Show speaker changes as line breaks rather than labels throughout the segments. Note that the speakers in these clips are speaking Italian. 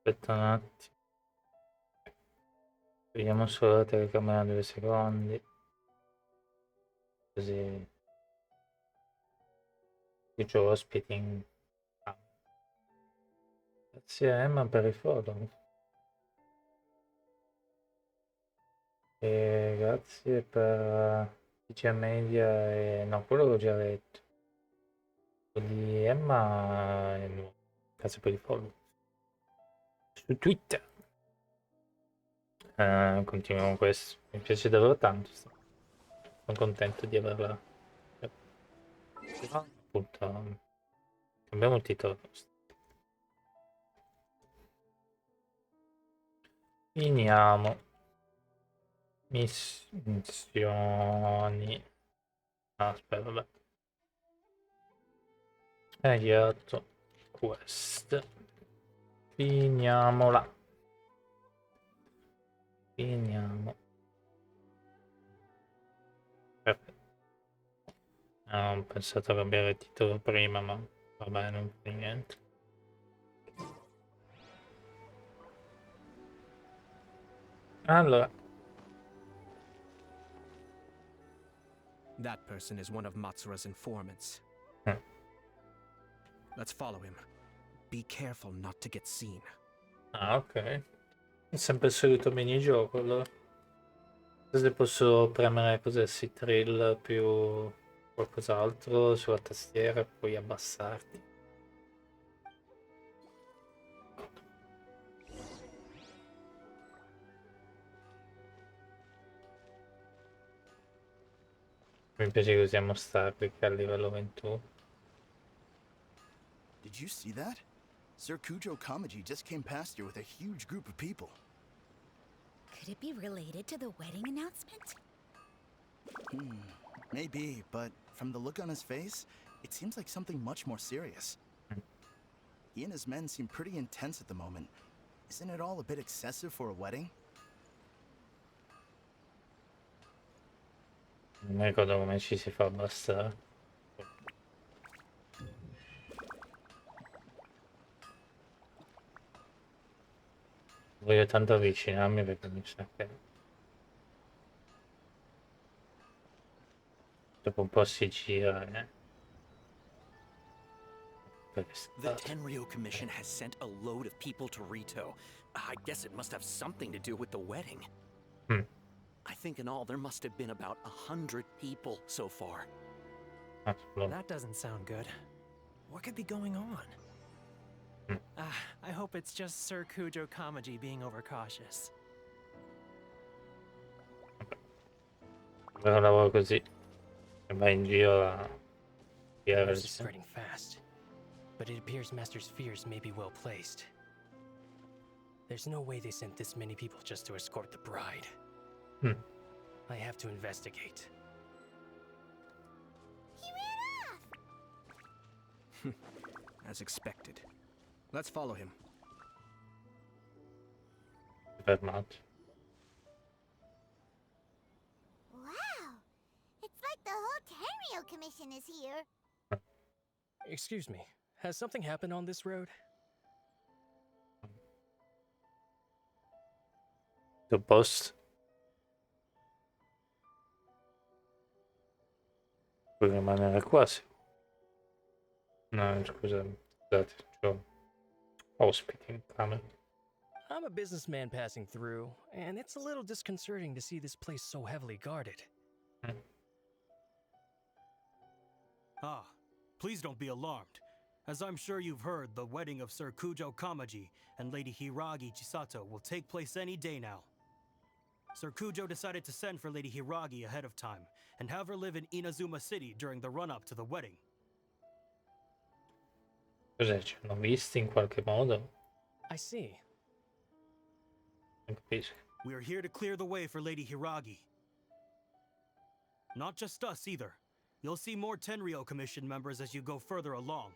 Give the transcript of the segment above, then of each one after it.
Aspetta un attimo. Vediamo solo la telecamera 2 secondi. Così. Io c'ho ospiti in... Grazie a Emma per i follow. E grazie per PC Media e... No, quello l'ho già letto. Quello di Emma è nuovo. Grazie per i follow. Su Twitter. Continuiamo questo. Mi piace davvero tanto. Sono contento di averla. Appunto, cambiamo il titolo. Finiamo. Missioni. Ah, aspetta, vabbè. Ayato. Quest. Finiamola. Finiamo. Perfetto. Ho pensato a cambiare il titolo prima, ma vabbè, non fa niente. Allora.
That person is one of Matsura's informants. Let's follow him. Be careful not to get seen.
Ah, ok. È sempre il solito minigioco, allora. Se posso premere cos'è, trill più qualcos'altro sulla tastiera e poi abbassarti. Mi piace che usiamo Starry che è a livello 21.
Did you see that? Sir Kujo Kamaji just came past here with a huge group of people.
Could it be related to the wedding announcement?
Maybe, but from the look on his face, it seems like something much more serious. He and his men seem pretty intense at the moment. Isn't it all a bit excessive for a wedding?
Non mi ricordo come ci si fa abbassare. Voglio tanto avvicinarmi perché mi sa che dopo un po' si gira,
The Tenryo Commission has sent a load of people to Rito. I guess it must have something to do with the wedding. I think in all there must have been about 100 people so far.
That doesn't sound good. What could be going on? I hope it's just Sir Kujo Kamaji being overcautious.
Un lavoro così e vai in giro a
This is spreading fast, but it appears Master's fears may be well placed. There's no way they sent this many people just to escort the bride. I have to investigate.
He ran off!
As expected. Let's follow him.
fermato.
Wow! It's like the whole Tenryo Commission is here.
Excuse me, has something happened on this road?
The post. Puoi rimanere qua se... No, scusate, c'ho ospiti in camera.
I'm a businessman passing through, and it's a little disconcerting to see this place so heavily guarded.
Ah, please don't be alarmed. As I'm sure you've heard, the wedding of Sir Kujo Kamaji and Lady Hiragi Chisato will take place any day now. Sir Kujo decided to send for Lady Hiragi ahead of time and have her live in Inazuma City during the run-up to the wedding.
Cos'è? Ci hanno visti in qualche modo?
I see.
Non capisco.
We are here to clear the way for Lady Hiragi. Not just us either. You'll see more Tenryo Commission members as you go further along.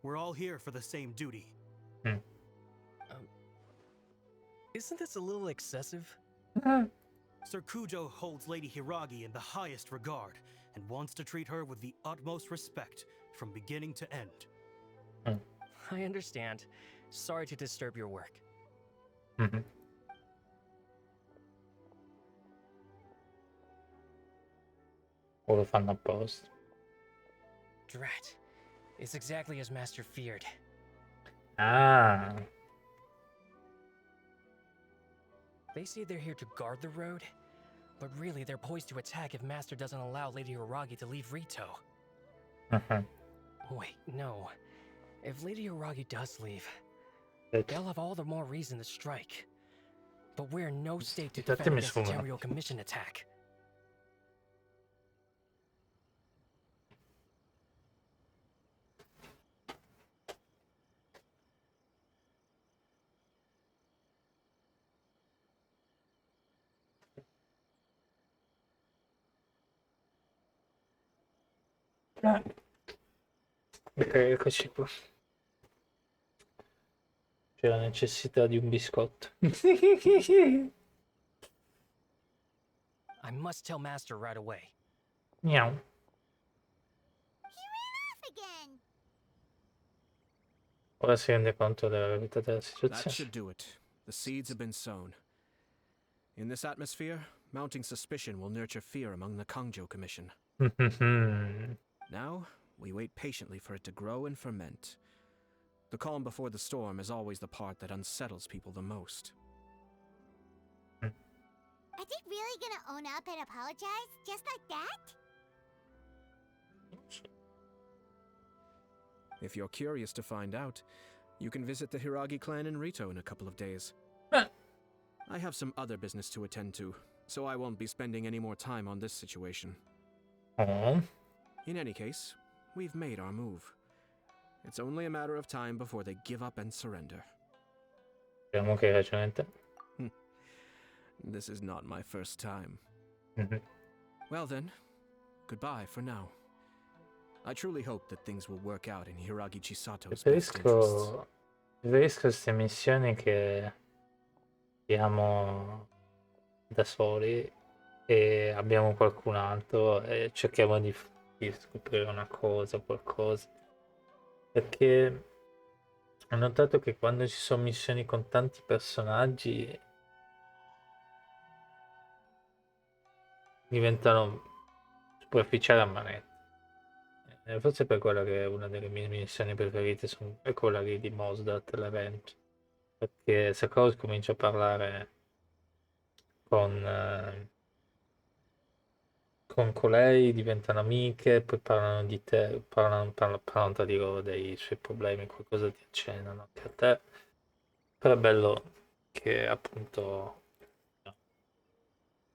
We're all here for the same duty.
Isn't this a little excessive?
Sir Kujo holds Lady Hiragi in the highest regard and wants to treat her with the utmost respect from beginning to end.
I understand. Sorry to disturb your work.
Mhm. O lo fanno apposta.
Drat. It's exactly as Master feared.
Ah.
They say they're here to guard the road, but really they're poised to attack if Master doesn't allow Lady Hiragi to leave Rito.
Mhm.
Wait, no. If Lady Hiragi does leave,
Vedi.
they'll have all the more reason to strike. But we're in no state to
Infatti
defend
mi
against the
suona.
Tenryo Commission attack.
Ok, eccoci qua. C'è la necessità di un biscotto.
I must tell Master right away.
Miau.
He ran off again.
Ora si rende conto della gravità della
That
situazione.
should do it. The seeds have been sown. In this atmosphere, mounting suspicion will nurture fear among the Kangjo Commission. Now, we wait patiently for it to grow and ferment. The calm before the storm is always the part that unsettles people the most.
Are they really gonna own up and apologize just like that?
If you're curious to find out, you can visit the Hiragi clan in Rito in a couple of days. I have some other business to attend to, so I won't be spending any more time on this situation.
Oh.
In any case, we've made our move. It's only a matter of time before they give up and surrender.
Speriamo che hai ragione te.
This is not my first time.
Mhm.
Well then, goodbye for now. I truly hope that things will work out in Hiragi Chisato's best interests.
Preferisco queste missioni che siamo da soli e abbiamo qualcun altro e cerchiamo di scoprire una cosa, qualcosa. Perché ho notato che quando ci sono missioni con tanti personaggi diventano superficiali a manetta. Forse per quello che una delle mie missioni preferite è quella lì di Mosdat, l'evento. Perché se Rose comincia a parlare con colei, diventano amiche, poi parlano di te, parlano tra di loro dei suoi problemi, qualcosa ti accennano anche a te. Però è bello che appunto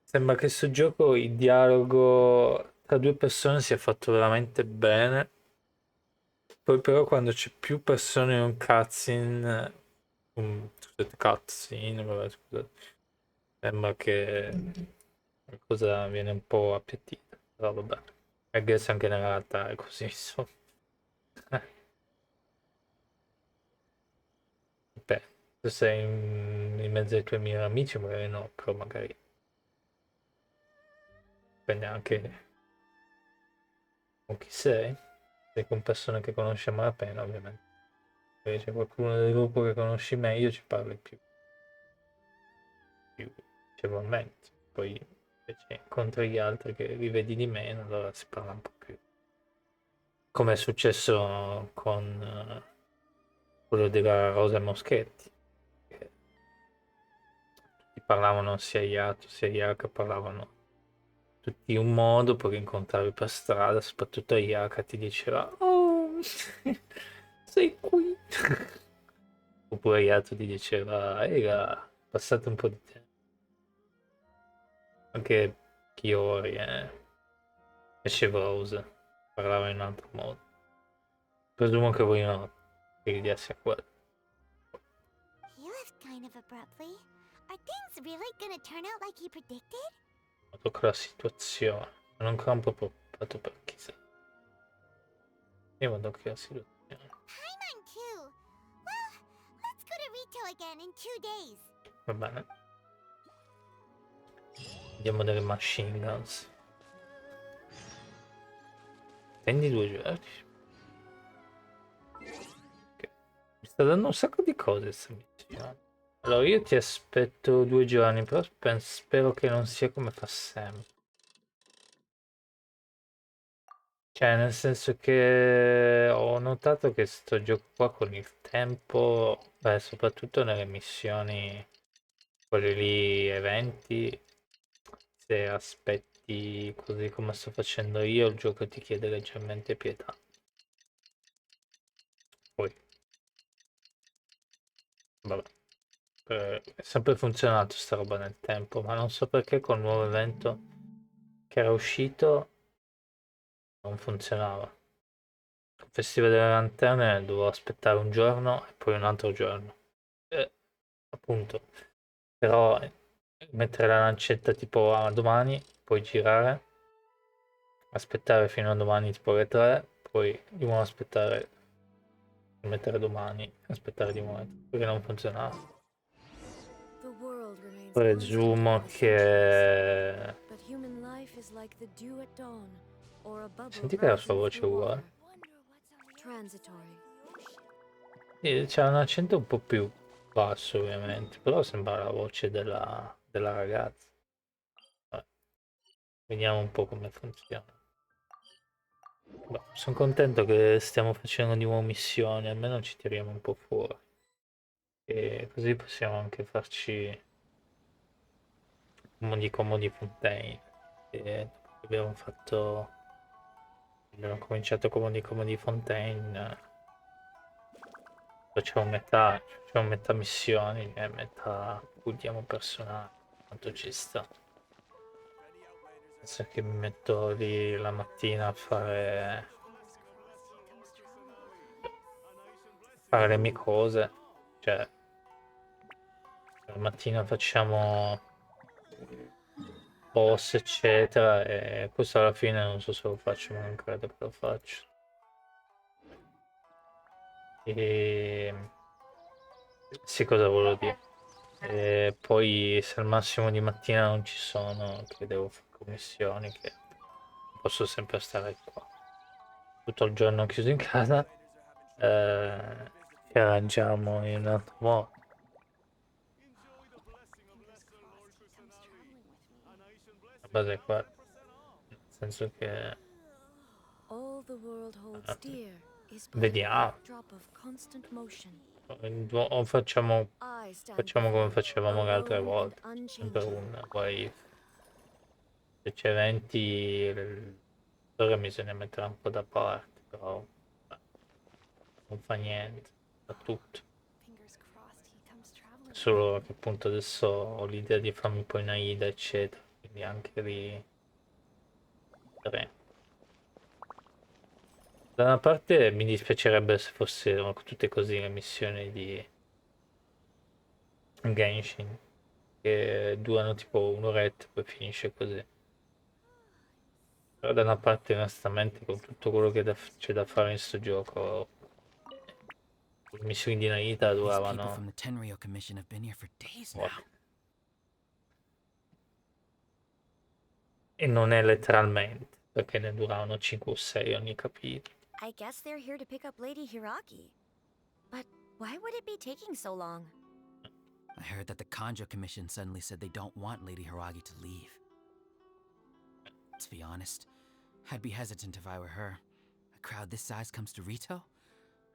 sembra che sto gioco il dialogo tra due persone sia fatto veramente bene. Poi però quando c'è più persone in un cutscene, scusate, cutscene, vabbè, scusate, sembra che la cosa viene un po' appiattita, però vabbè, I guess anche nella realtà è così, insomma. Beh, se sei in mezzo ai tuoi miei amici magari no, però magari dipende anche con chi sei, se con persone che conosci a malapena ovviamente. Se c'è qualcuno del gruppo che conosci meglio ci parli più piacevolmente. Poi invece incontri gli altri che li vedi di meno, allora si parla un po' più. Come è successo con quello della Rosa Moschetti. Che tutti parlavano sia Iato sia Iaka, parlavano tutti in un modo, poi incontravi per strada, soprattutto Iaka ti diceva "Oh, sei qui". Oppure Iato ti diceva "Ehi, passate un po' di tempo". Anche Chiori e Rose parlava in un altro modo. Presumo che voi no, che sia quello.
He left kind of abruptly. Are things really gonna turn out like he predicted?
Tocca la situazione. Non ancora un po' preoccupato per chissà. Io vado anche la situazione.
Paimon too. Well, let's go to Rito again in 2 days.
Va bene. Vediamo delle machine guns. Prendi 2 giorni. Ok. Mi sta dando un sacco di cose questa missione. Allora io ti aspetto 2 giorni, però spero che non sia come fa sempre. Cioè, nel senso che ho notato che sto gioco qua con il tempo, beh, soprattutto nelle missioni, quelle lì, eventi, se aspetti così come sto facendo io, il gioco ti chiede leggermente pietà. Poi, vabbè, è sempre funzionato sta roba nel tempo, ma non so perché col nuovo evento che era uscito non funzionava. Il Festival delle Lanterne dovevo aspettare un giorno e poi un altro giorno. Appunto, però mettere la lancetta tipo a domani, poi girare, aspettare fino a domani tipo alle 3, poi di nuovo aspettare, mettere domani, aspettare di nuovo, perché non funzionava. Presumo che... Senti che la sua voce è uguale. C'è un accento un po' più basso ovviamente, però sembra la voce della ragazza. Vabbè, vediamo un po' come funziona. Sono contento che stiamo facendo di nuovo missioni, almeno ci tiriamo un po' fuori. E così possiamo anche farci comodi Fontaine. E dopo che abbiamo cominciato comodi Fontaine, facciamo metà missioni e metà buttiamo personale, quanto ci sta. Penso che mi metto lì la mattina a fare le mie cose, cioè la mattina facciamo boss eccetera e questo alla fine non so se lo faccio, ma non credo che lo faccio. E sì, cosa volevo dire? E poi se al massimo di mattina non ci sono, che devo fare commissioni, che posso sempre stare qua tutto il giorno chiuso in casa, ci arrangiamo in un altro modo. La base è qua, nel senso che vediamo. O facciamo come facevamo le altre volte, sempre un wave. Se c'è eventi, allora bisogna mettere un po' da parte, però beh, non fa niente, fa tutto. Solo che appunto adesso ho l'idea di farmi poi una ida, eccetera, quindi anche lì vedremo. Da una parte mi dispiacerebbe se fossero tutte così le missioni di Genshin, che durano tipo un'oretta e poi finisce così. Però da una parte onestamente con tutto quello che c'è da fare in sto gioco, le missioni di Naita duravano... What? E non è letteralmente, perché ne duravano 5 o 6 ogni capitolo.
I guess they're here to pick up Lady Hiragi. But why would it be taking so long?
I heard that the Kanjo Commission suddenly said they don't want Lady Hiragi to leave. To be honest, I'd be hesitant if I were her. A crowd this size comes to Rito?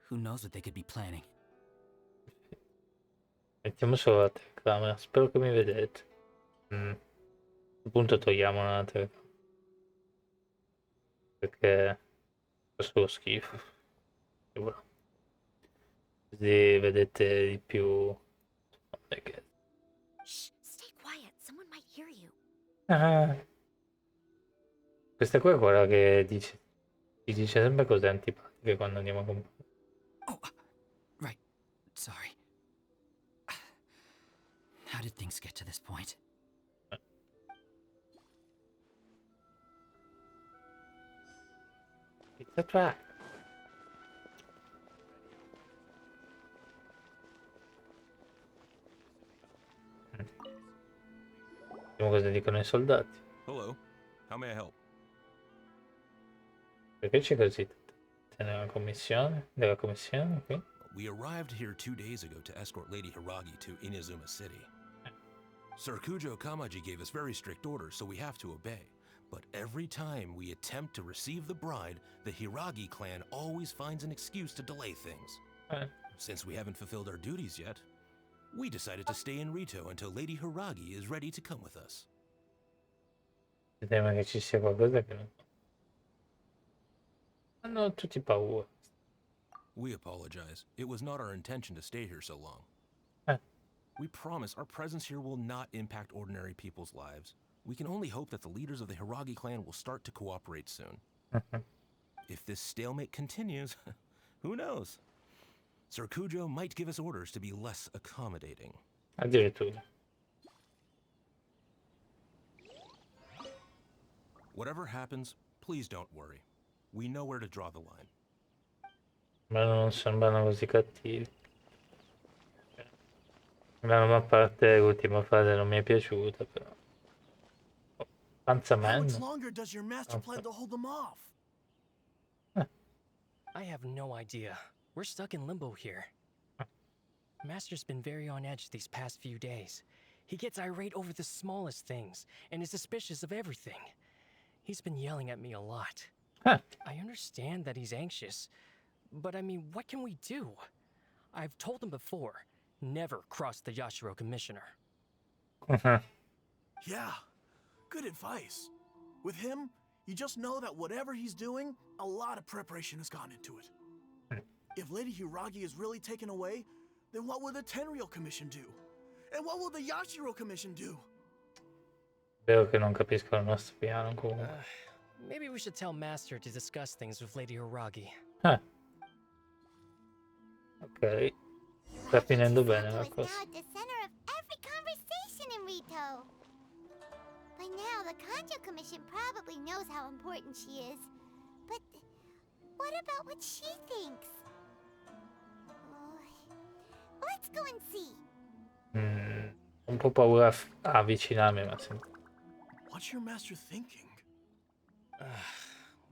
Who knows what they could be planning?
Mettiamo solo la telecamera, spero che mi vedete. A questo punto togliamo la telecamera. Perché fa solo schifo. E voilà. Così vedete di più.
Shh, stay quiet. Someone might hear you.
Ah, questa qua è quella che ti dice sempre cose antipatiche quando andiamo a comprare.
Oh, right. Sorry. How did things get to this point?
Pizza track. Vediamo cosa dicono i soldati.
Hello. How may I help?
Perché c'è così? Nella commissione? Della commissione qui?
We arrived here 2 days ago to escort Lady Hiragi to Inazuma City. Sir Kujo Kamaji gave us very strict orders, so we have to obey. But every time we attempt to receive the bride, the Hiragi clan always finds an excuse to delay things. Since we haven't fulfilled our duties yet, we decided to stay in Rito until Lady Hiragi is ready to come with us.
Temo che ci sia qualcosa che non... Hanno tutti paura.
We apologize. It was not our intention to stay here so long. We promise our presence here will not impact ordinary people's lives. We can only hope that the leaders of the Hiragi clan will start to cooperate soon. If this stalemate continues, who knows? Sir Kujo might give us orders to be less accommodating.
Addirittura.
Whatever happens, please don't worry. We know where to draw the line.
Ma non sembrano così cattivi. A parte l'ultima fase non mi è piaciuta, però.
How much longer does your master plan to hold them off?
I have no idea. We're stuck in limbo here. Master's been very on edge these past few days. He gets irate over the smallest things and is suspicious of everything. He's been yelling at me a lot. I understand that he's anxious, but I mean, what can we do? I've told him before, never cross the Yashiro Commissioner.
Yeah, good advice. With him, you just know that whatever he's doing, a lot of preparation has gone into it. If Lady Hiragi is really taken away, then what will the Tenryou Commission do? And what will the Yashiro Commission do?
Spero che non capisco il nostro piano comunque.
Maybe we should tell Master to discuss things with Lady Hiragi.
Ok. Sta finendo bene la cosa.
Now at the center of every conversation in Rito. By now, the Kanjo Commission probably knows how important she is. But what about what she thinks? Let's go and see.
Un po' paura a avvicinarmi, ma sembra.
What's your master thinking?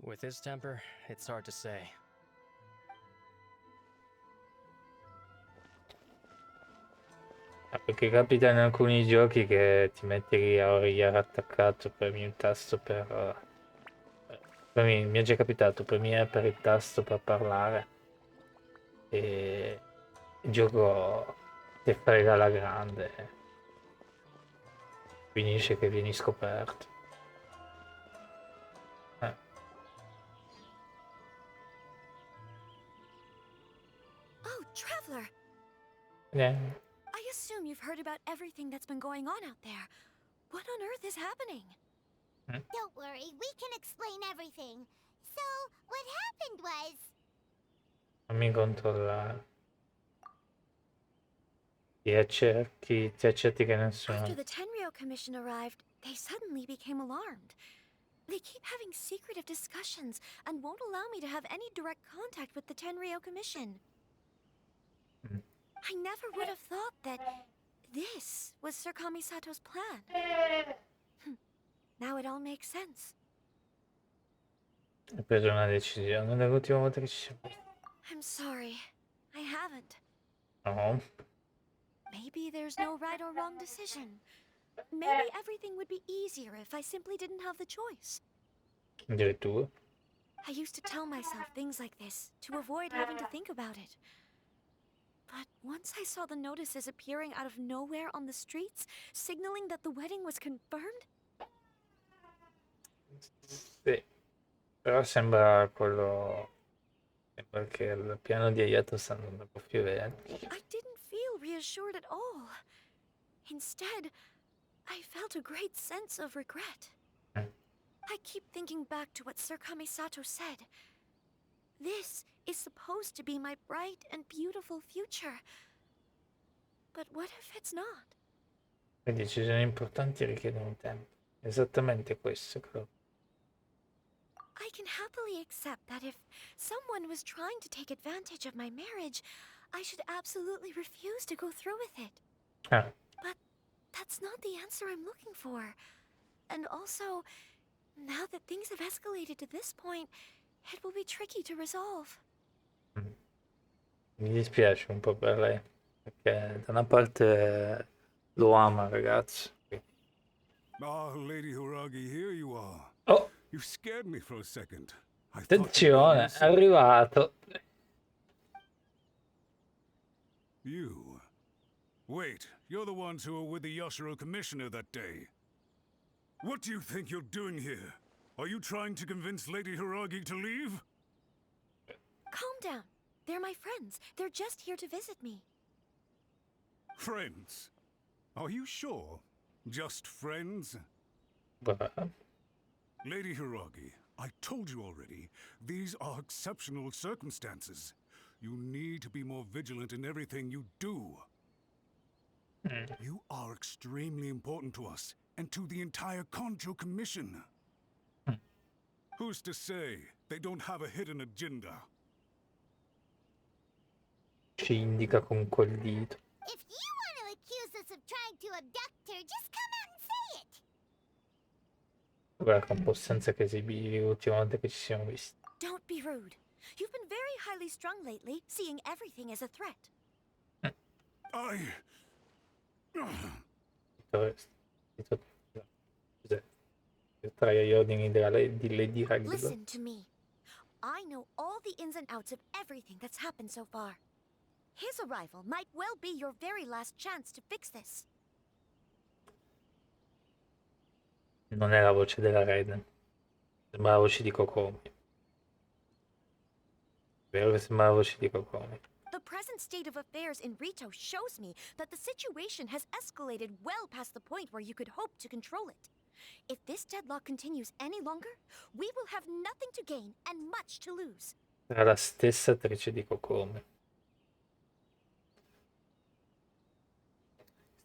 With his temper, it's hard to say.
Perché capita in alcuni giochi che ti metti lì a origliare attaccato, premi un tasto per... mi è già capitato, premi per il tasto per parlare e il gioco ti frega alla grande, finisce che vieni scoperto.
Oh, Traveler! I assume you've heard about everything that's been going on out there. What on earth is happening?
Don't worry, we can explain everything. So, what happened was...
Fammi controllare. Ti accetti che nessuno...
After the Tenryou Commission arrived, they suddenly became alarmed. They keep having secretive discussions and won't allow me to have any direct contact with the Tenryou Commission. I never would have thought that this was Sir Kamisato's plan. Now it all makes sense.
Hai preso una decisione dall'ultima volta che ci siamo visti.
I'm sorry. I haven't.
No.
Maybe there's no right or wrong decision. Maybe everything would be easier if I simply didn't have the choice.
Addirittura.
I used to tell myself things like this to avoid having to think about it. But once I saw the notices appearing out of nowhere on the streets, signaling that the wedding was confirmed...
Sì. Però sembra quello... Sembra che il piano di ayato sta andando un po' più avanti.
I didn't feel reassured at all. Instead, I felt a great sense of regret. I keep thinking back to what Sir Kamisato said. This is supposed to be my bright and beautiful future. But what if it's not?
Le decisioni importanti richiedono tempo. Esattamente questo, credo.
I can happily accept that if someone was trying to take advantage of my marriage, I should absolutely refuse to go through with it. But that's not the answer I'm looking for. And also, now that things have escalated to this point, it will be tricky to resolve.
Mi dispiace un po' per lei, perché da una parte lo ama il ragazzo.
Ah, Lady Hiragi, here you are.
Oh,
You scared me for a second. I thought you'd gone
attenzione, è
missing.
arrivato.
You. Wait, you're the ones who were with the Yashiro Commissioner that day. What do you think you're doing here? Are you trying to convince Lady Hiragi to leave?
Calm down. They're my friends. They're just here to visit me.
Friends? Are you sure? Just friends?
Brava.
Lady Hiragi, I told you already, these are exceptional circumstances. You need to be more vigilant in everything you do. You are extremely important to us, and to the entire Konjo Commission. Who's to say they don't have a hidden agenda?
Ci indica con quel dito.
If you want to accuse us of trying to abduct her, just come out and say it.
Guarda, un po' senza che esibivi l'ultima volta che ci siamo visti.
Don't be rude. You've been very highly strung lately, seeing everything as a threat.
Tra gli ordini di Lady Hagrid.
Listen to me. I know all the ins and outs of everything that's happened so far. His arrival might well be your very last chance to fix this.
Non è la voce della Raiden. Sembra la voce di Kokomi. Vero che sembra la voce di Kokomi.
The present state of affairs in Rito shows me that the situation has escalated well past the point where you could hope to control it. If this deadlock continues any longer, we will have nothing to gain and much to lose.
Era la stessa attrice di Kokomi.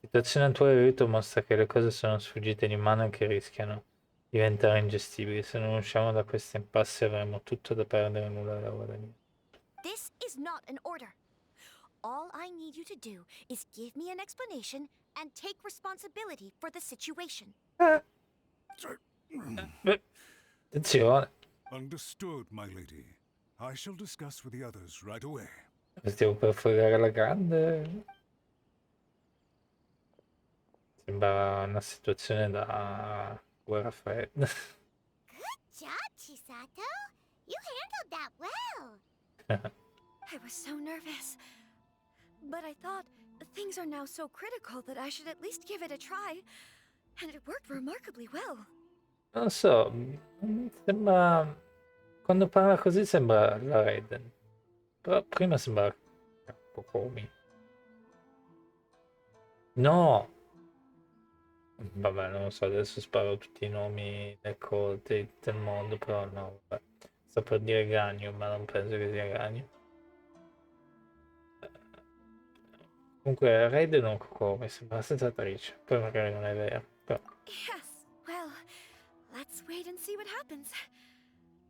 La situazione attuale di Rito mostra che le cose sono sfuggite di mano e che rischiano di diventare ingestibili. Se non usciamo da questa impasse avremo tutto da perdere e nulla da guadagnare.
This is not an order. All I need you to do is give me an explanation and take responsibility for the situation.
Attenzione.
Understood, my lady. I shall discuss with the others right away.
Stiamo per fregare la grande. Sembra una situazione da guerra fredda.
Good job, Chisato. You handled that well.
I was so nervous. But I thought things are now so critical that I should at least give it a try. And it worked remarkably well.
Non so, sembra... Quando parla così sembra la Raiden. Però prima sembra Kokomi. No! Vabbè, non lo so, adesso sparo tutti i nomi del mondo, però no, vabbè. Sto per dire Ganyu, ma non penso che sia Ganyu. Comunque Raiden non Kokomi, sembra la stessa attrice, poi magari non è vero, però...
Yes, well, let's wait and see what happens.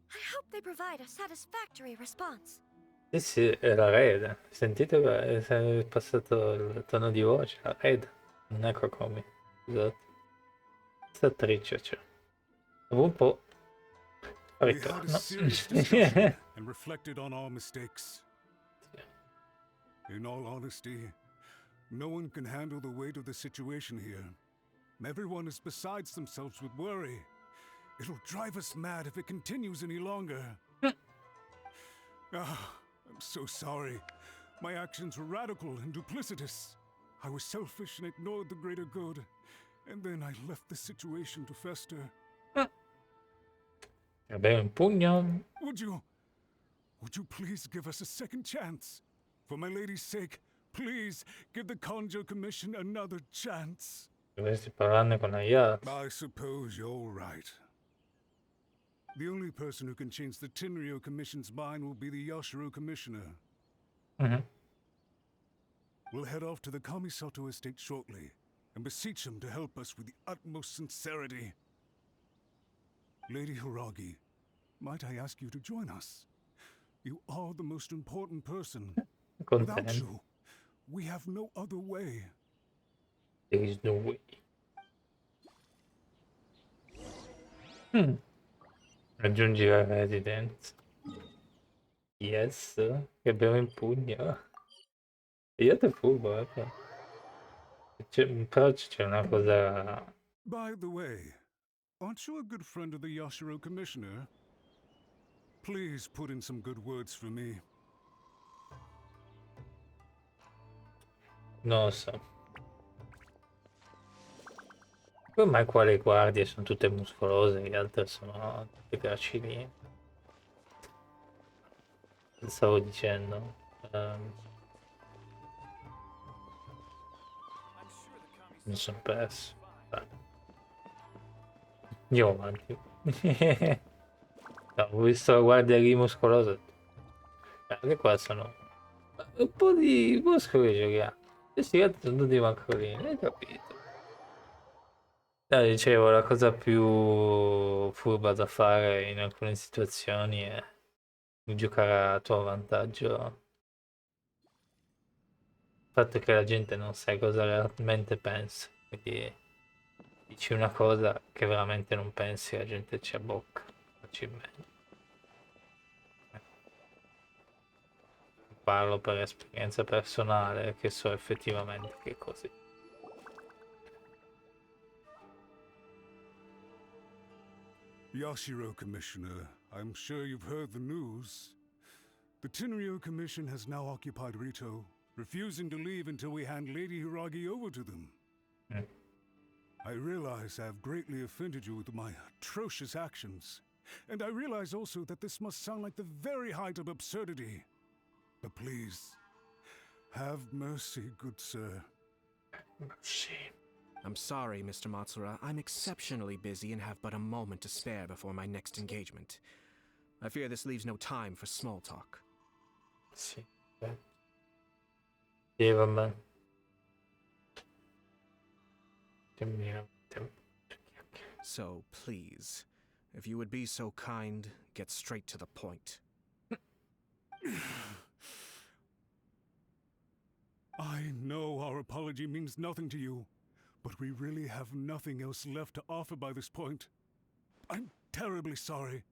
I hope they provide a satisfactory response.
Sì, è la Raiden. Sentite, è passato il tono di voce, la Raiden, non è Kokomi. Scusate. Questa attrice, cioè. Dopo un po'...
We had a serious discussion and reflected on our mistakes. In all honesty, no one can handle the weight of the situation here. Everyone is besides themselves with worry. It'll drive us mad if it continues any longer. I'm so sorry. My actions were radical and duplicitous. I was selfish and ignored the greater good. And then I left the situation to fester.
Abbiamo un pugno.
Would you please give us a second chance? For my lady's sake, please give the Konjo Commission another chance.
Dovresti parlarne con ayato.
I suppose you're right. The only person who can change the Tenryo Commission's mind will be the Yashiro Commissioner. We'll head off to the Kamisato estate shortly and beseech him to help us with the utmost sincerity. Lady Hiragi, might I ask you to join us? You are the most important person. Without you, we have no other way.
There is no way. Raggiungi la residenza. Yes, che abbiamo in pugno. Ayato è furbo, però c'è una cosa...
By the way, aren't you a good friend of the Yashiro Commissioner? Please put in some good words for me.
Non lo so. Ormai qua le guardie sono tutte muscolose, le altre sono tutte gracili. Stavo dicendo. Mi sono perso. Andiamo avanti. No, ho visto la guardia lì muscolosa. Anche qua sono un po' di muscoli giochiamo. Questi altri sono tutti macrolini, hai capito? No, dicevo, la cosa più furba da fare in alcune situazioni è giocare a tuo vantaggio. Il fatto che la gente non sa cosa realmente pensa, quindi dici una cosa che veramente non pensi, la gente ci abbocca facilmente. Parlo per esperienza personale, che so effettivamente che è così.
Yashiro Commissioner, I'm sure you've heard the news. The Tenryo Commission has now occupied Rito, refusing to leave until we hand Lady Hiragi over to them. I realize I have greatly offended you with my atrocious actions, and I realize also that this must sound like the very height of absurdity. But please, have mercy, good sir.
Mercy.
I'm sorry, Mr. Matsura. I'm exceptionally busy and have but a moment to spare before my next engagement. I fear this leaves no time for small talk.
Sì. Sì, vabbè.
So, please, if you would be so kind, get straight to the point.
I know our apology means nothing to you, but we really have nothing else left to offer by this point. I'm terribly sorry.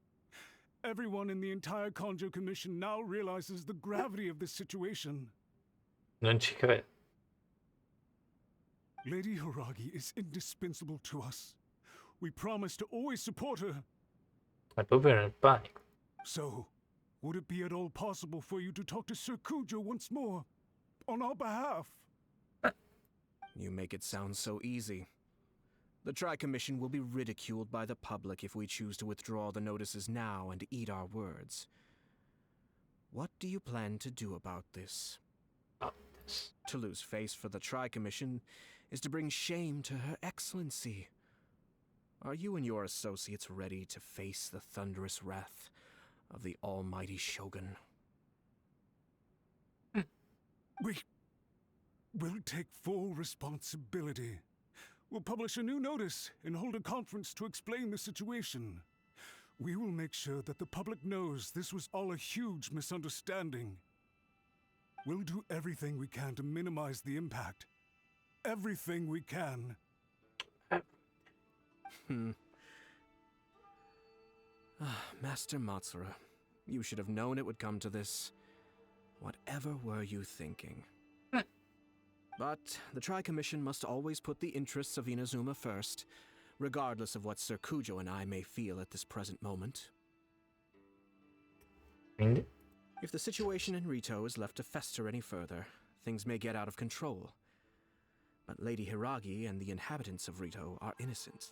Everyone in the entire Kanjo Commission now realizes the gravity of this situation.
Non ci credo.
Lady Hiragi is indispensable to us. We promise to always support her.
È proprio nel panico.
So, would it be at all possible for you to talk to Sir Kujo once more? On our behalf?
You make it sound so easy. The Tri-Commission will be ridiculed by the public if we choose to withdraw the notices now and eat our words. What do you plan to do about this? To lose face for the Tri-Commission is to bring shame to Her Excellency. Are you and your associates ready to face the thunderous wrath of the almighty Shogun?
We'll take full responsibility. We'll publish a new notice and hold a conference to explain the situation. We will make sure that the public knows this was all a huge misunderstanding. We'll do everything we can to minimize the impact. Everything we can.
Master Matsura, you should have known it would come to this. Whatever were you thinking? But the Tri-Commission must always put the interests of Inazuma first, regardless of what Sir Kujo and I may feel at this present moment.
Quindi?
If the situation in Rito is left to fester any further, things may get out of control. But Lady Hiragi and the inhabitants of Rito are innocent.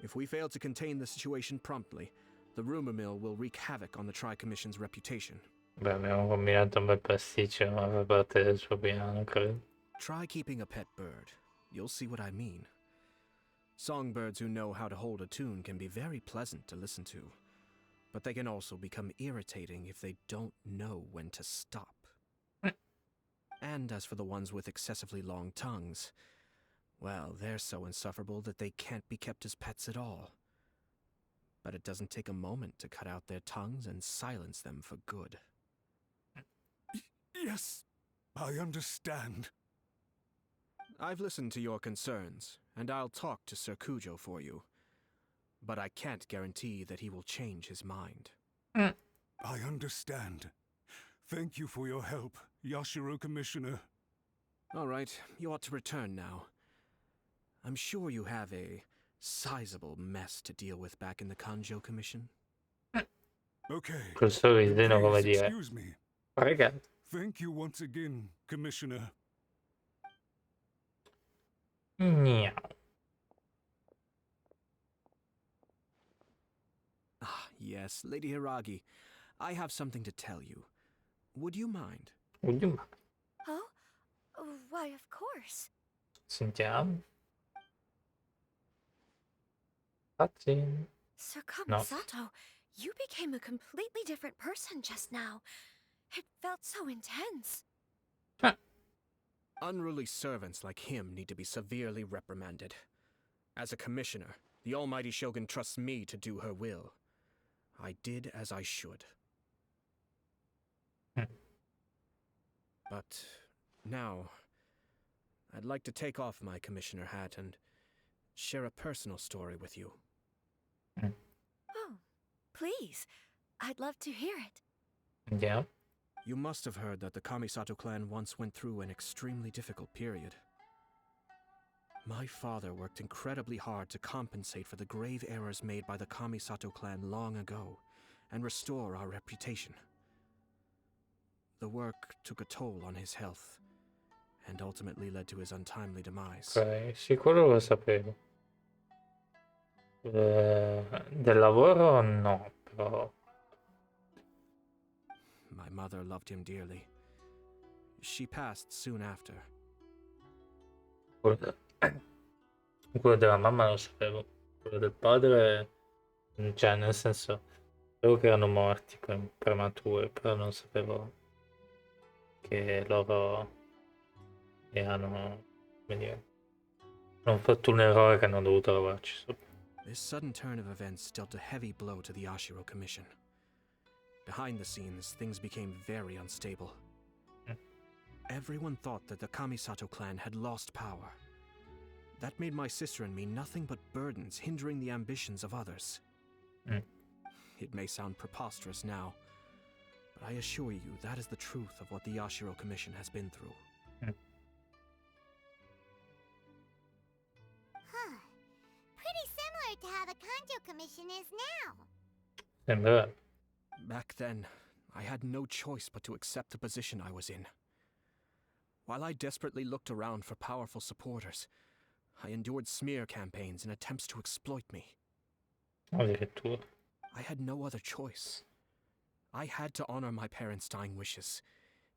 If we fail to contain the situation promptly, the rumor mill will wreak havoc on the Tri-Commission's reputation.
Beh, abbiamo combinato un bel pasticcio, ma fa parte del suo piano, credo.
Try keeping a pet bird. You'll see what I mean. Songbirds who know how to hold a tune can be very pleasant to listen to, but they can also become irritating if they don't know when to stop. And as for the ones with excessively long tongues, well, they're so insufferable that they can't be kept as pets at all. But it doesn't take a moment to cut out their tongues and silence them for good.
Yes, I understand.
I've listened to your concerns, and I'll talk to Sir Kujo for you. But I can't guarantee that he will change his mind.
I understand. Thank you for your help, Yashiro Commissioner.
All right, you ought to return now. I'm sure you have a sizable mess to deal with back in the Kanjo Commission.
Okay.
Questo vidino come
Please
dire.
excuse me.
Raga.
Thank you once again, Commissioner.
Miau.
Ah, yes, Lady Hiragi. I have something to tell you. Would you mind?
Would you mind?
Oh? Why, of course.
Sentiamo. Cutscene.
Sir
No.
Kamisato, you became a completely different person just now. It felt so intense.
Unruly servants like him need to be severely reprimanded. As a commissioner, the almighty Shogun trusts me to do her will. I did as I should. But now, I'd like to take off my commissioner hat and share a personal story with you.
Oh, please. I'd love to hear it.
Yeah.
You must have heard that the Kamisato clan once went through an extremely difficult period. My father worked incredibly hard to compensate for the grave errors made by the Kamisato clan long ago and restore our reputation. The work took a toll on his health and ultimately led to his untimely demise.
Ok, sicuro lo sapevo. Del lavoro no, però...
My mother loved him dearly. She passed soon after.
Quello della mamma lo sapevo. Quello del padre... Cioè, nel senso... Sapevo che erano morti prematuri, però non sapevo che loro erano... Come dire... Hanno fatto un errore che hanno dovuto lavorarci sopra.
This sudden turn of events dealt a heavy blow to the Ashiro Commission. Behind the scenes, things became very unstable. Everyone thought that the Kamisato clan had lost power. That made my sister and me nothing but burdens, hindering the ambitions of others. It may sound preposterous now, but I assure you that is the truth of what the Yashiro Commission has been through.
Huh. Pretty similar to how the Kanjo Commission is now.
Sembra...
Back then, I had no choice but to accept the position I was in. While I desperately looked around for powerful supporters, I endured smear campaigns and attempts to exploit me.
Addirittura.
I had no other choice. I had to honor my parents' dying wishes,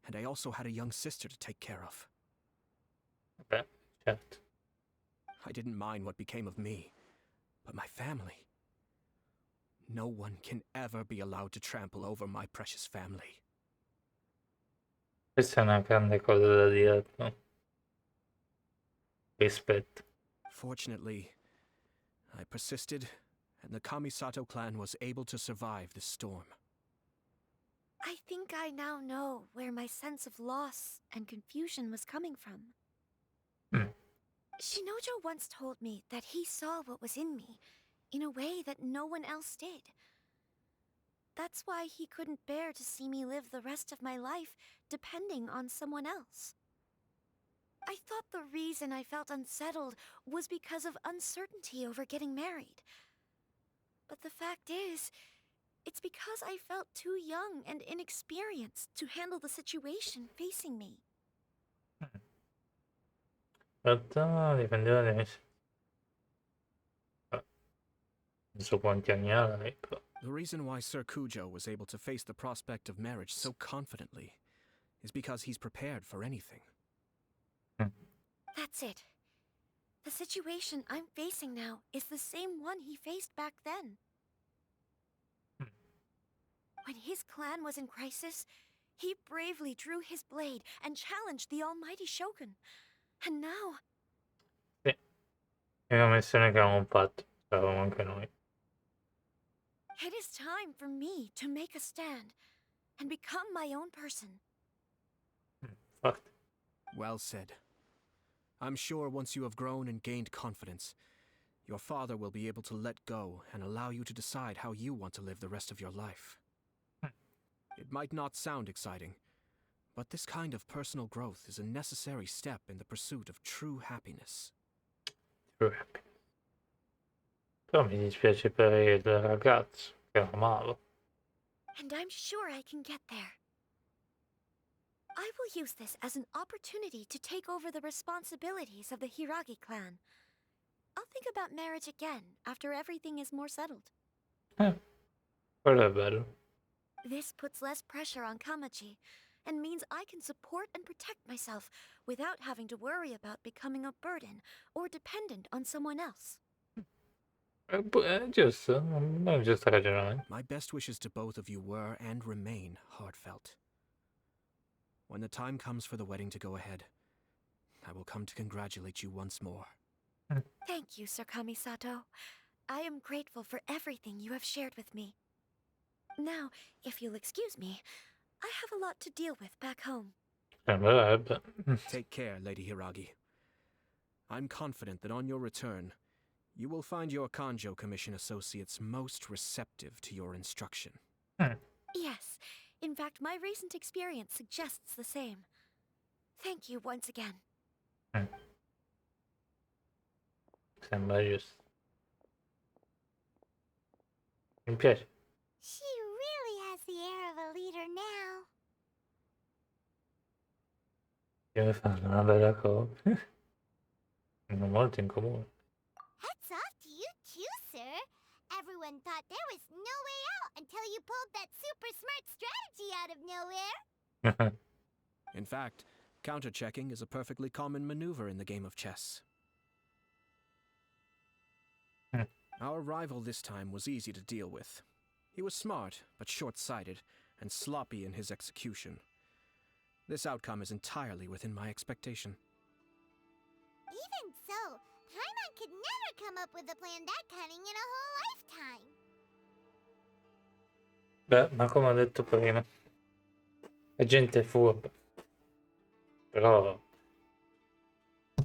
and I also had a young sister to take care of.
Beh, certo.
I didn't mind what became of me, but my family. No one can ever be allowed to trample over my precious family.
Questa è una grande cosa da dire, no? Rispetto.
Fortunately, I persisted, and the Kamisato clan was able to survive this storm.
I think I now know where my sense of loss and confusion was coming from. Shinojo once told me that he saw what was in me in a way that no one else did. That's why he couldn't bear to see me live the rest of my life depending on someone else. I thought the reason I felt unsettled was because of uncertainty over getting married. But the fact is, it's because I felt too young and inexperienced to handle the situation facing me.
In realtà dipendeva da me. Non so quanti anni ha lei, però.
The reason why Sir Kujo was able to face the prospect of marriage so confidently is because he's prepared for anything.
That's it. The situation I'm facing now is the same one he faced back then. When his clan was in crisis, he bravely drew his blade and challenged the almighty Shogun. And now...
Sì. È una missione che avevamo fatto, sapevamo anche noi.
It is time for me to make a stand and become my own person.
Fact.
Well said. I'm sure once you have grown and gained confidence, your father will be able to let go and allow you to decide how you want to live the rest of your life. It might not sound exciting, but this kind of personal growth is a necessary step in the pursuit of true happiness.
True happiness. Però mi dispiace per il ragazzo, che lo amavo.
And I'm sure I can get there. I will use this as an opportunity to take over the responsibilities of the Hiragi clan. I'll think about marriage again after everything is more settled.
Quello è bello.
This puts less pressure on Kamaji, and means I can support and protect myself without having to worry about becoming a burden or dependent on someone else.
È giusto, è un giusto ragionamento.
My best wishes to both of you were and remain heartfelt. When the time comes for the wedding to go ahead, I will come to congratulate you once more.
Thank you, Sir Kamisato. I am grateful for everything you have shared with me. Now, if you'll excuse me, I have a lot to deal with back home.
Take care, Lady Hiragi. I'm confident that on your return, you will find your Kanjo Commission associates most receptive to your instruction.
Yes, in fact, my recent experience suggests the same. Thank you once again.
Sembra giusto. Mi piace.
She really has the air of a leader now.
Io fanno una bella coppia. Hanno molto in comune.
Hats off to you too, sir. Everyone thought there was no way out until you pulled that super smart strategy out of nowhere.
In fact, counter-checking is a perfectly common maneuver in the game of chess. Our rival this time was easy to deal with. He was smart, but short-sighted, and sloppy in his execution. This outcome is entirely within my expectation.
Even so, Paimon could never come up with a plan that cunning in a whole lifetime.
Beh, ma come ho detto prima, la gente è furba. Però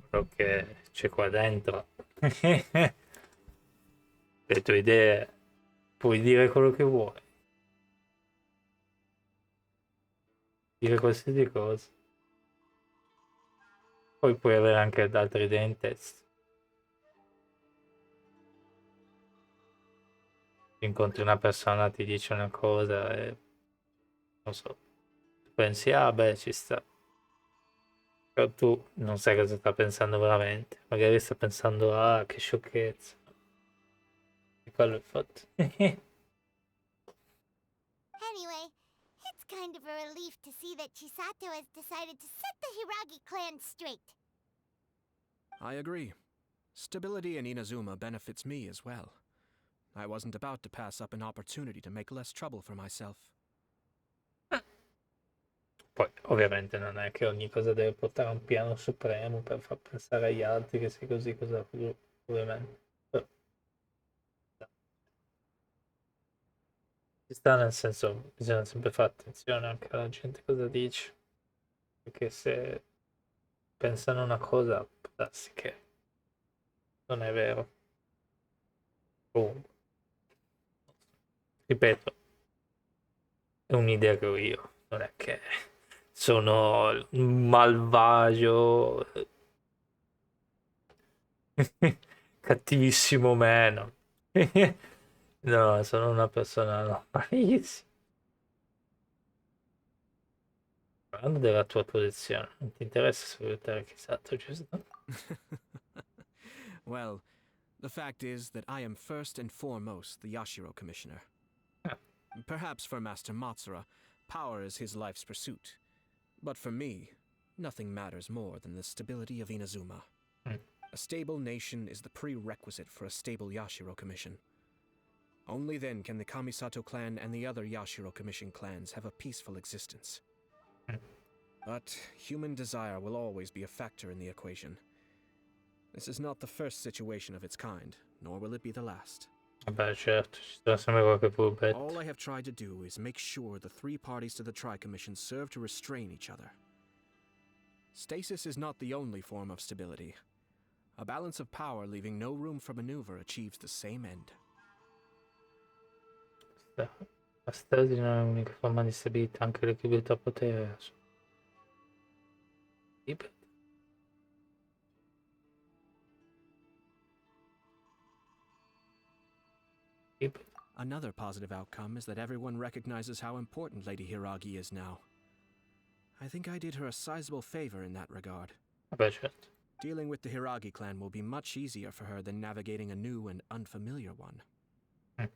quello che c'è qua dentro, le tue idee, puoi dire quello che vuoi. Dire qualsiasi cosa. Poi puoi avere anche altre idee in testa. Incontri una persona, ti dice una cosa e non so, tu pensi, ah beh, ci sta. Però tu non sai cosa sta pensando veramente. Magari sta pensando, ah, che sciocchezza. E quello è il fatto.
Anyway, it's kind of a relief to see that Chisato has decided to set the Hiragi clan straight.
I agree. Stability in Inazuma benefits me as well. I wasn't about to pass up an opportunity to make less trouble for myself.
Poi, ovviamente, non è che ogni cosa deve portare a un piano supremo per far pensare agli altri che sia così, cosa ovviamente. Però, ci sta, nel senso, bisogna sempre fare attenzione anche alla gente cosa dice. Perché se pensano una cosa, può darsi che non è vero. Comunque, ripeto, è un'idea che ho io, non è che sono un malvagio cattivissimo meno. No, sono una persona normalissima. Parlando della tua posizione, non ti interessa salutare Chisato, giusto?
Well, the fact is that I am first and foremost the Yashiro Commissioner. Perhaps for Master Matsura, power is his life's pursuit. But for me, nothing matters more than the stability of Inazuma. A stable nation is the prerequisite for a stable Yashiro Commission. Only then can the Kamisato clan and the other Yashiro Commission clans have a peaceful existence. But human desire will always be a factor in the equation. This is not the first situation of its kind, nor will it be the last.
Vabbè, certo, ci sarà sempre qualche furbetto.
All I have tried to do is make sure the three parties to the Tri-Commission serve to restrain each other. Stasis is not the only form of stability. A balance of power leaving no room for maneuver achieves the same end.
La stasi non è l'unica forma di stabilità, anche l'equilibrio tra potere.
Another positive outcome is that everyone recognizes how important Lady Hiragi is now. I think I did her a sizable favor in that regard.
Vabbè, certo.
Dealing with the Hiragi clan will be much easier for her than navigating a new and unfamiliar one.
There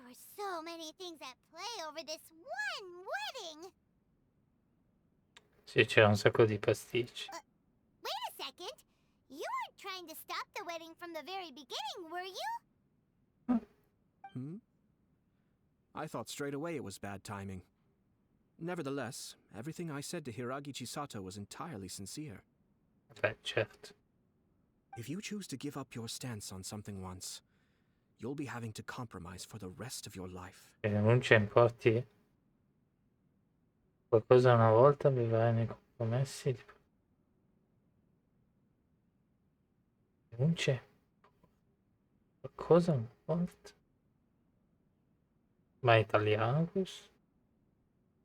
were so many things at play over this one wedding.
Sì, c'era un sacco di pasticci.
Wait a second. You weren't trying to stop the wedding from the very beginning, were you?
I thought straight away it was bad timing. Nevertheless, everything I said to Hiragi Chisato was entirely sincere.
Beh, certo.
If you choose to give up your stance on something once, you'll be having to compromise for the rest of your life.
E non c'è importi qualcosa una volta, vivere nei compromessi. Tipo. Non c'è qualcosa una volta. Ma è italiano questo?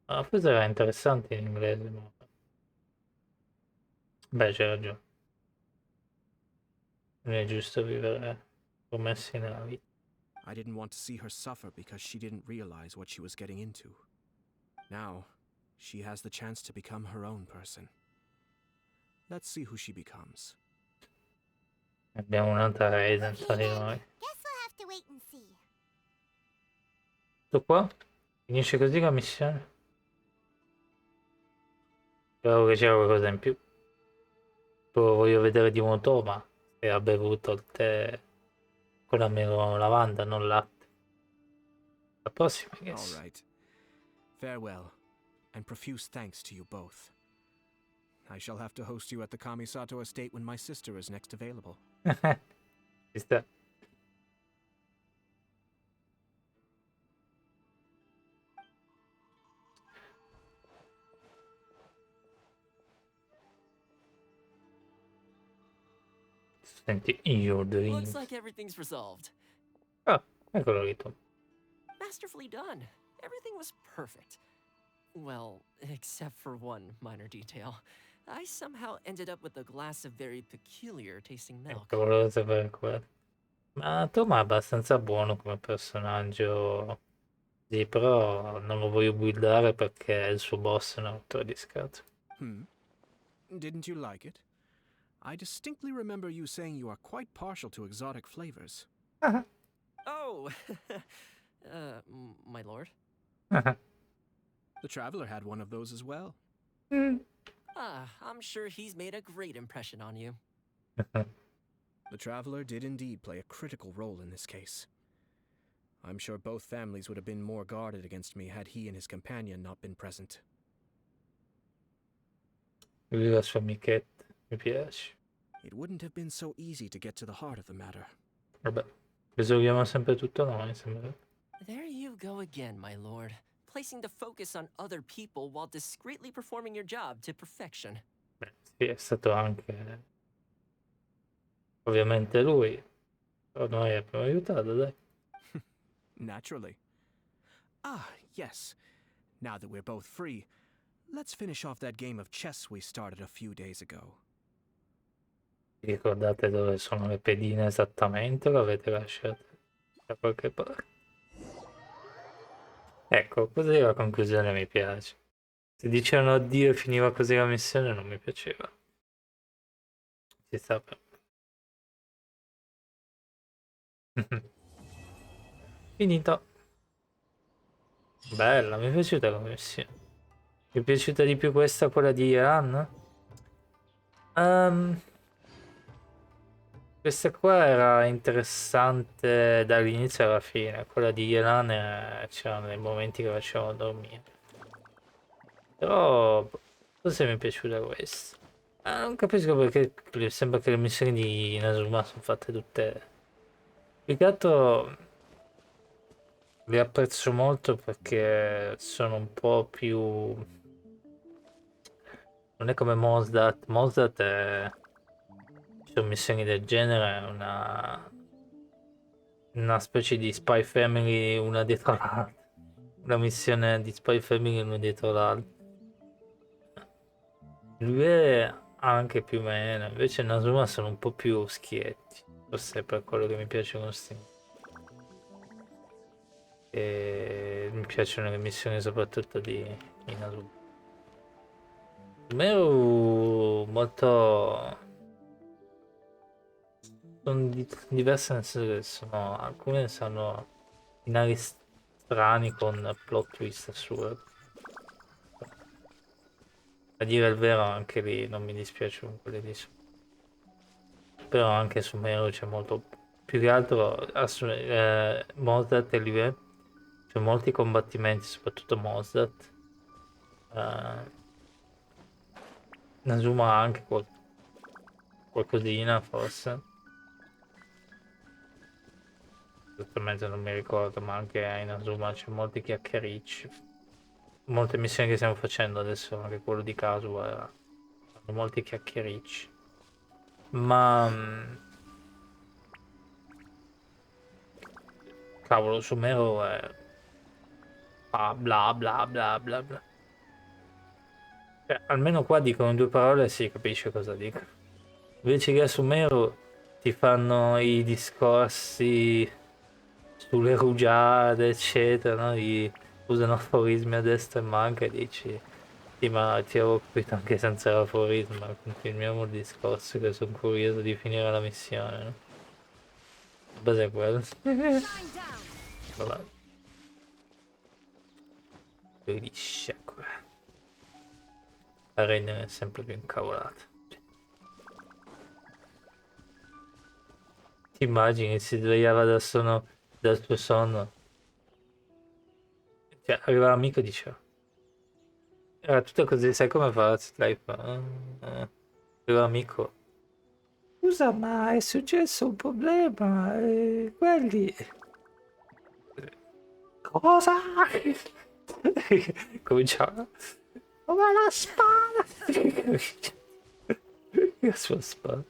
Ah, forse era interessante in inglese, ma... Beh, c'è ragione. Non è giusto vivere promessi nella vita.
I didn't want to see her suffer because she didn't realize what she was getting into. Now, she has the chance to become her own person. Let's see who she becomes.
Abbiamo un'altra Raiden tra di noi.
Guess we'll have to wait and see.
Tutto qua? Finisce così la missione? Spero che c'era qualcosa in più. Poi voglio vedere di Motoma se ha bevuto il tè con la mela lavanda, non latte. La prossima, I guess.
All right. Farewell, and profuse thanks to you both. I shall have to host you at the Kamisato estate when my sister is next available.
Ci sta. Senti, your dreams.
Looks like everything's resolved.
Ah, eccolo lì, Tom.
Masterfully done. Everything was perfect. Well, except for one minor detail. I somehow ended up with a glass of very peculiar tasting milk.
Ecco, volevo sapere quello. Ma Tom è abbastanza buono come personaggio. Sì, però non lo voglio buildare perché è il suo boss è un autore di scatto.
Didn't you like it? I distinctly remember you saying you are quite partial to exotic flavors.
Oh, my lord.
The Traveler had one of those as well.
I'm sure he's made a great impression on you.
The Traveler did indeed play a critical role in this case. I'm sure both families would have been more guarded against me had he and his companion not been present.
Lui la sua amichetta, mi piace.
It wouldn't have been so easy to get to the heart of the matter.
Vabbè, risolviamo sempre tutto noi, sembra.
There you go again, my lord. Placing the focus on other people while discreetly performing your job to perfection.
Beh, sì, è stato anche... Ovviamente lui. Però noi abbiamo aiutato, dai.
Naturally. Ah, yes. Now that we're both free, let's finish off that game of chess we started a few days ago.
Vi ricordate dove sono le pedine esattamente o l'avete lasciate da qualche parte? Ecco, così la conclusione mi piace. Se dicevano addio e finiva così la missione non mi piaceva. Ci sta per... Finito. Bella, mi è piaciuta la missione. Mi è piaciuta di più questa, quella di Iran? Questa qua era interessante dall'inizio alla fine. Quella di Iran c'erano dei momenti che facevano dormire. Però forse mi è piaciuta questa. Non capisco perché sembra che le missioni di Inazuma sono fatte tutte... Più che altro le apprezzo molto perché sono un po' più... Non è come Mosdat. Mosdat è... Ci sono missioni del genere, una specie di Spy Family una dietro l'altra. Una missione di Spy Family una dietro l'altra. Lui è anche più o meno, invece Nasuma sono un po' più schietti. Forse è per quello che mi piacciono sti. E mi piacciono le missioni soprattutto di Nasuma. Meru molto. Sono diverse nel senso che sono. Alcune sono finali strani con plot twist assurdi. A dire il vero anche lì non mi dispiace con quelle di su. Però anche su Meru c'è molto. Più che altro Mozart e Live. C'è molti combattimenti, soprattutto Mozart. Nazuma ha anche qualcosina forse. Esattamente non mi ricordo, ma anche in Azuma c'è molti chiacchiericci. Molte missioni che stiamo facendo adesso, anche quello di caso, hanno molti chiacchiericci. Ma cavolo, Sumero è bla bla bla bla bla. Almeno qua dicono due parole e si capisce cosa dicono. Invece che a Sumero ti fanno i discorsi sulle rugiade, eccetera, no? Usano aforismi a destra e manca e dici, sì, ma ti avevo capito anche senza l'aforismo, ma continuiamo il discorso che sono curioso di finire la missione, no? Base quello. Vabbè. Lui sciacqua. La Raiden è sempre più incavolata. Ti immagini, si svegliava dal suo sonno. Cioè, arriva l'amico e diceva. Era tutto così, sai come fa? Lei fa. Arriva l'amico. Scusa, ma è successo un problema? Quelli. Cosa? Cominciava. Come la spada? La sua spada.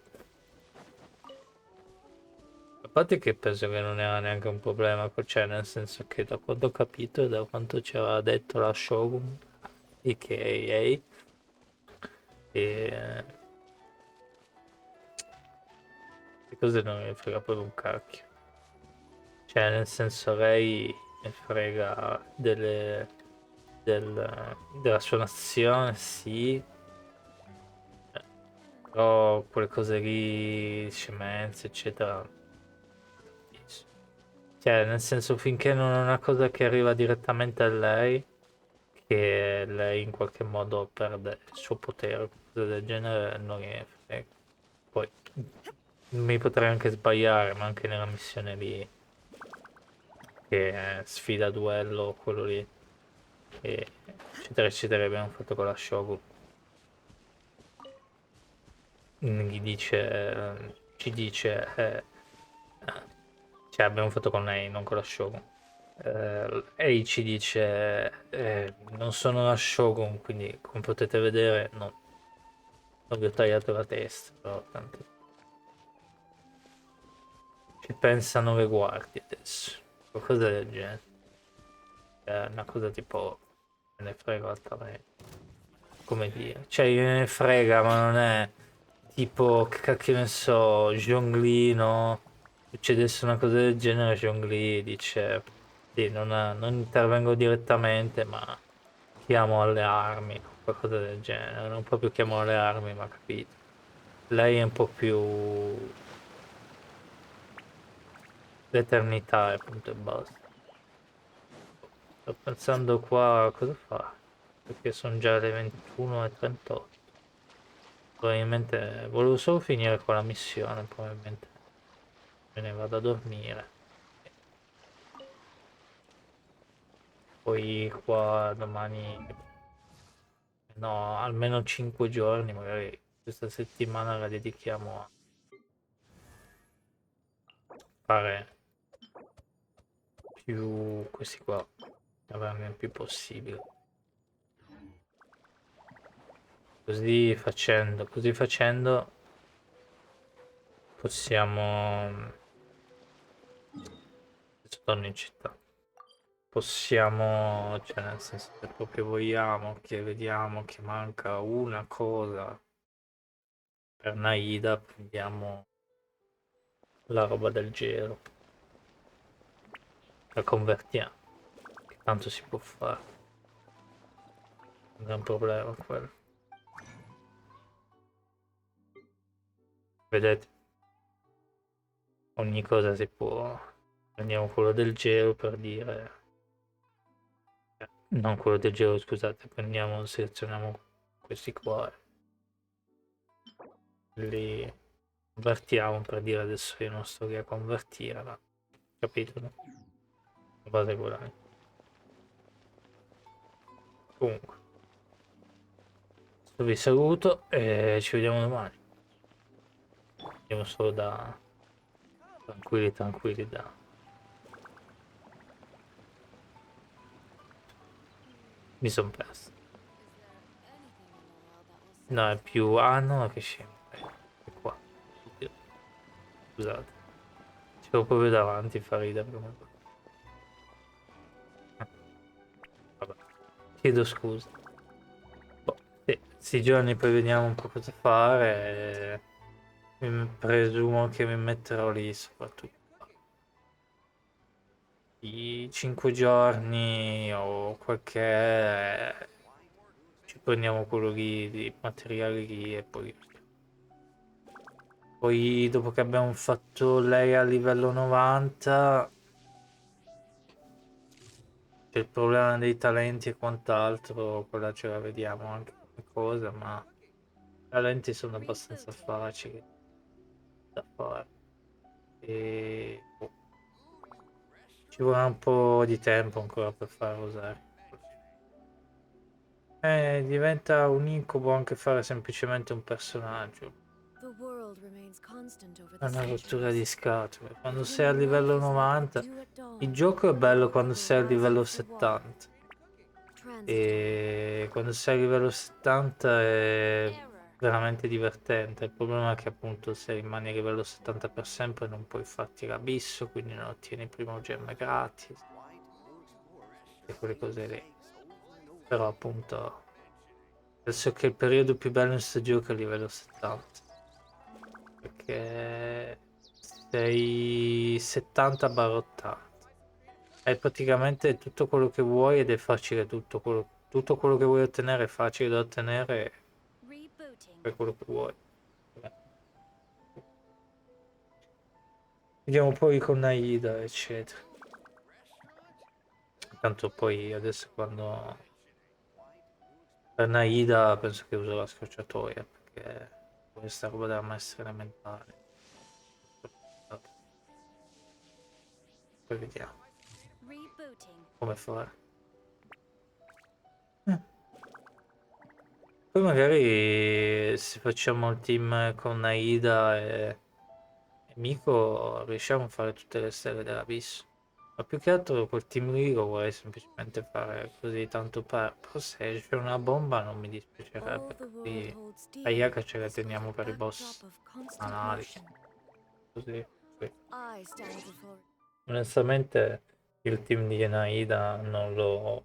A parte che penso che non era neanche un problema, cioè nel senso che da quanto ho capito e da quanto ci aveva detto la Shogun, a.k.a. E le cose non mi frega proprio un cacchio. Cioè, nel senso, lei ne frega della sua nazione, sì. Però quelle cose lì, scemenze, eccetera. Cioè, nel senso, finché non è una cosa che arriva direttamente a lei, che lei in qualche modo perde il suo potere, cose del genere, non gliene frega. Poi mi potrei anche sbagliare, ma anche nella missione lì, che è sfida duello, quello lì, e eccetera eccetera, abbiamo fatto con la Shogun. Gli dice, ci dice, cioè abbiamo fatto con lei, non con la Shogun. Ei ci dice, non sono la Shogun, quindi come potete vedere non vi ho tagliato la testa, però tanto ci pensano le guardie adesso, qualcosa del genere. Una cosa tipo, me ne frega altamente. Come dire, cioè me ne frega, ma non è tipo, che cacchio ne so, Zhongli, no? Succedesse una cosa del genere, Zhongli dice, sì, non intervengo direttamente, ma chiamo alle armi, qualcosa del genere. Non proprio chiamo alle armi, ma capito. Lei è un po' più l'eternità e punto e basta. Sto pensando qua cosa fa, perché sono già le 21:38. Probabilmente volevo solo finire con la missione, probabilmente me ne vado a dormire. Poi qua domani, no, almeno 5 giorni, magari questa settimana la dedichiamo a fare più questi qua, averne il più possibile. Così facendo possiamo se torno in città. Possiamo, cioè nel senso, se proprio vogliamo, che vediamo che manca una cosa per Naida, prendiamo la roba del gelo, la convertiamo, che tanto si può fare, non è un problema quello. Vedete, ogni cosa si può. Prendiamo quello del gelo per dire, non quello del gelo, scusate, selezioniamo questi qua, li convertiamo per dire adesso io non sto lì a convertire, ma capito, no? La base guadagno. Comunque, vi saluto e ci vediamo domani. Andiamo solo da tranquilli da. Mi sono perso. No, è più. Ah no, che scemo. È qua. Oddio. Scusate. Ce l'ho proprio davanti, fa ridere comunque. Vabbè. Chiedo scusa. Boh, sì, sti giorni poi vediamo un po' cosa fare. Presumo che mi metterò lì soprattutto. I 5 giorni o qualche. Ci prendiamo quello lì di materiali lì e poi dopo che abbiamo fatto lei a livello 90 c'è il problema dei talenti e quant'altro, quella ce la vediamo anche come cosa, ma i talenti sono abbastanza facili da fare e ci vorrà un po' di tempo ancora per far usare. Diventa un incubo anche fare semplicemente un personaggio. È una rottura di scatole. Quando sei a livello 90, il gioco è bello quando sei a livello 70. E quando sei a livello 70 è veramente divertente. Il problema è che appunto se rimani a livello 70 per sempre non puoi farti l'abisso, quindi non ottieni il primo gemme gratis. E quelle cose lì. Però appunto penso che il periodo più bello in questo gioco è a livello 70. Perché sei 70/80. Hai praticamente tutto quello che vuoi ed è facile tutto quello che vuoi ottenere è facile da ottenere per quello che vuoi. Vediamo poi con Aida, eccetera. Tanto poi adesso quando per Naida penso che uso la scorciatoia perché questa roba della maestra elementare. Poi vediamo come fare. Poi magari se facciamo il team con Naida e Miko riusciamo a fare tutte le stelle dell'abisso. Ma più che altro quel team lì lo vorrei semplicemente fare così tanto per. Però se c'è una bomba non mi dispiacerebbe. Così Ayaka ce la teniamo per i boss banali. Così. Sì. Onestamente il team di Enaida non lo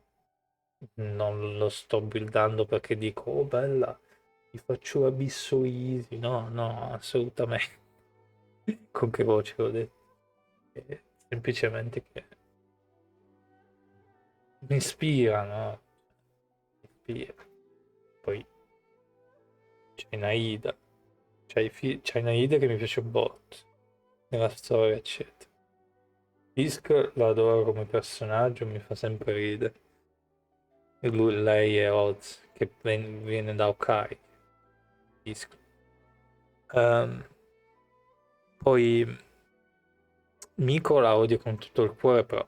sto buildando perché dico oh bella, ti faccio abisso easy. No, no, assolutamente. Con che voce l'ho detto? Semplicemente che mi ispira, no? Mi ispira. Poi c'è Naida. C'è Naida che mi piace un botto. Nella storia, eccetera. Fisk la adoro come personaggio, mi fa sempre ridere. E lei è Oz, che viene da Okai. Fisk. Poi Miko la odio con tutto il cuore, però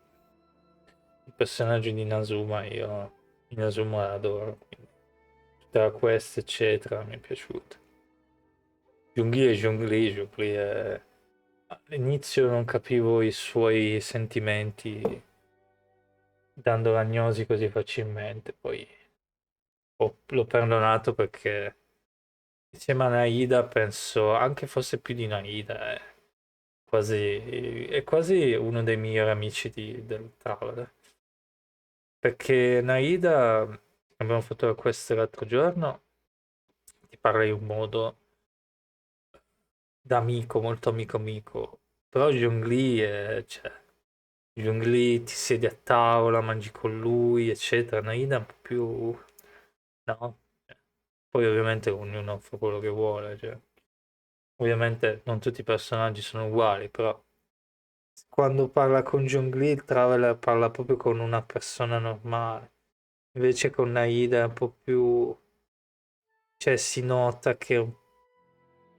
il personaggio di Inazuma la adoro. Quindi tutta la quest, eccetera, mi è piaciuta. Jungli è. All'inizio non capivo i suoi sentimenti dando l'agnosi così facilmente, poi l'ho perdonato perché insieme a Naida penso anche fosse più di Naida, è quasi uno dei migliori amici del Traveler. Perché Naida, abbiamo fatto la quest l'altro giorno, ti parla in un modo da amico, molto amico amico. Però Zhongli è, cioè, Zhongli ti siedi a tavola, mangi con lui, eccetera. Naida è un po' più... no? Poi ovviamente ognuno fa quello che vuole, cioè. Ovviamente non tutti i personaggi sono uguali, però quando parla con Zhongli il Traveler parla proprio con una persona normale. Invece con Naida è un po' più... cioè si nota che...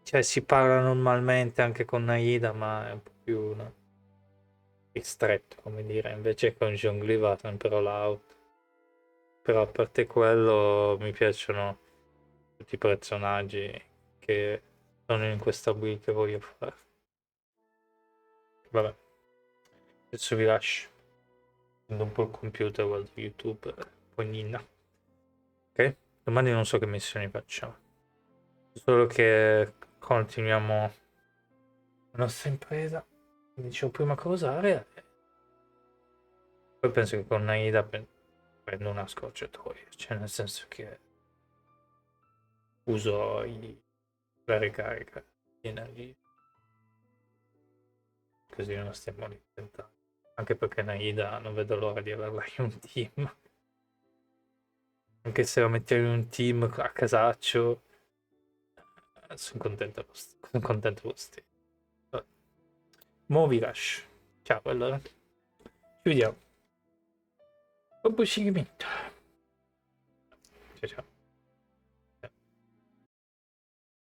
cioè si parla normalmente anche con Naida, ma è un po' più no? ristretto, come dire. Invece con Zhongli va sempre all out. Però a parte quello mi piacciono tutti i personaggi che sono in questa build che voglio fare. Vabbè, adesso vi lascio. Prendo un po' il computer, guardo YouTube, poi ninna. Ok? Domani non so che missioni facciamo. Solo che continuiamo la nostra impresa. Come dicevo prima, cos'area. Poi penso che con Naida prendo una scorciatoia. Cioè, nel senso che uso la ricarica di energia. Così non stiamo lì tentando. Anche perché Naida non vedo l'ora di averla in un team. Anche se la mettiamo in un team a casaccio. Sono contento con ste. Mo vi lascio. Ciao allora. Ci vediamo. Buon proseguimento. Ciao ciao.